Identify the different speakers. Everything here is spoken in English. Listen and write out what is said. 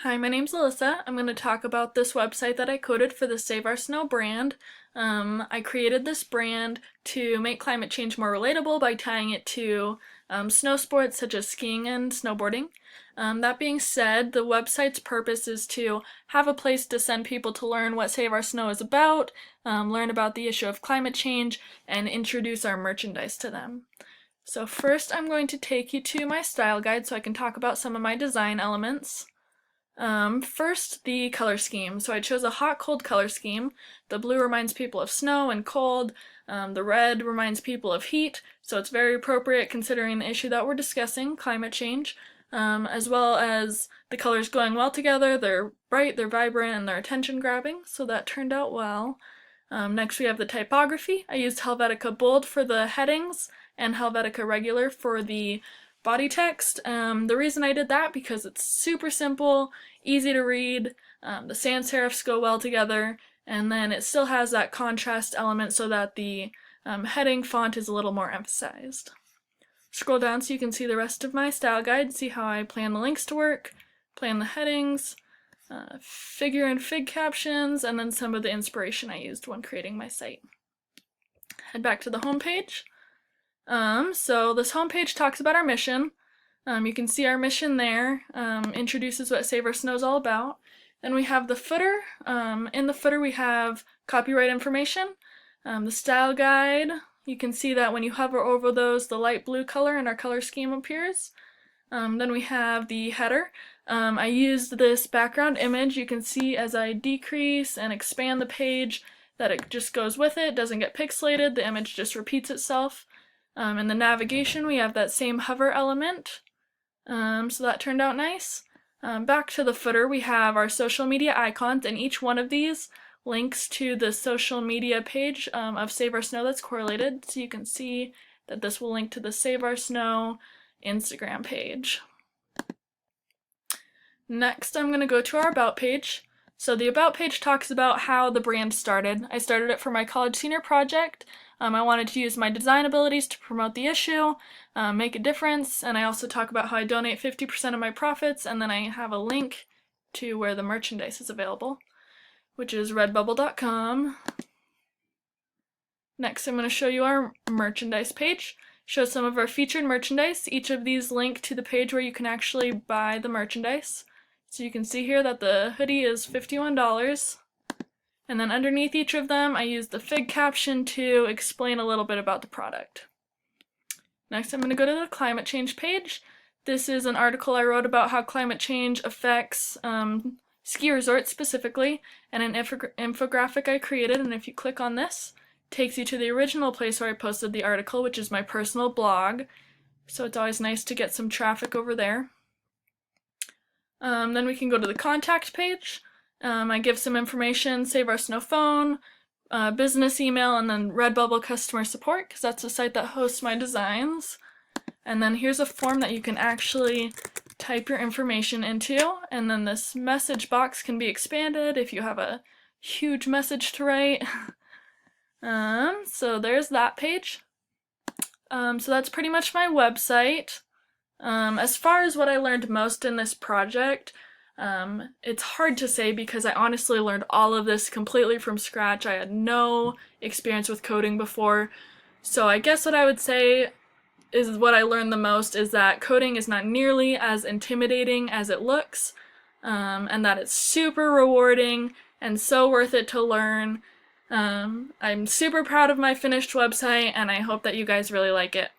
Speaker 1: Hi, my name's Alyssa. I'm going to talk about this website that I coded for the Save Our Snow brand. I created this brand to make climate change more relatable by tying it to snow sports such as skiing and snowboarding. That being said, the website's purpose is to have a place to send people to learn what Save Our Snow is about, learn about the issue of climate change, and introduce our merchandise to them. So first I'm going to take you to my style guide so I can talk about some of my design elements. First, the color scheme. So I chose a hot-cold color scheme. The blue reminds people of snow and cold. The red reminds people of heat, so it's very appropriate considering the issue that we're discussing, climate change, as well as the colors going well together. They're bright, they're vibrant, and they're attention-grabbing, so that turned out well. Next we have the typography. I used Helvetica Bold for the headings and Helvetica Regular for the body text. The reason I did that because it's super simple, easy to read, the sans serifs go well together, and then it still has that contrast element so that the heading font is a little more emphasized. Scroll down so you can see the rest of my style guide, see how I plan the links to work, plan the headings, figure and fig captions, and then some of the inspiration I used when creating my site. Head back to the home page. So this homepage talks about our mission. You can see our mission there, introduces what Save Our Snow is all about. Then we have the footer. In the footer we have copyright information, the style guide. You can see that when you hover over those, the light blue color in our color scheme appears. Then we have the header. I used this background image. You can see as I decrease and expand the page that it just goes with it, doesn't get pixelated, the image just repeats itself. In the navigation we have that same hover element, so that turned out nice. Back to the footer we have our social media icons, and each one of these links to the social media page of Save Our Snow that's correlated, so you can see that this will link to the Save Our Snow Instagram page. Next I'm going to go to our About page. So the About page talks about how the brand started. I started it for my college senior project. I wanted to use my design abilities to promote the issue, make a difference, and I also talk about how I donate 50% of my profits, and then I have a link to where the merchandise is available, which is redbubble.com. Next I'm going to show you our merchandise page. Show some of our featured merchandise. Each of these link to the page where you can actually buy the merchandise. So you can see here that the hoodie is $51. And then underneath each of them, I used the fig caption to explain a little bit about the product. Next, I'm going to go to the climate change page. This is an article I wrote about how climate change affects ski resorts specifically, and an infographic I created, and if you click on this, it takes you to the original place where I posted the article, which is my personal blog. So it's always nice to get some traffic over there. Then we can go to the contact page. I give some information, Save Our Snow phone, business email, and then Redbubble customer support, because that's the site that hosts my designs. And then here's a form that you can actually type your information into, and then this message box can be expanded if you have a huge message to write. So there's that page. So that's pretty much my website. As far as what I learned most in this project, it's hard to say because I honestly learned all of this completely from scratch. I had no experience with coding before. So I guess what I would say is what I learned the most is that coding is not nearly as intimidating as it looks, and that it's super rewarding and so worth it to learn. I'm super proud of my finished website, and I hope that you guys really like it.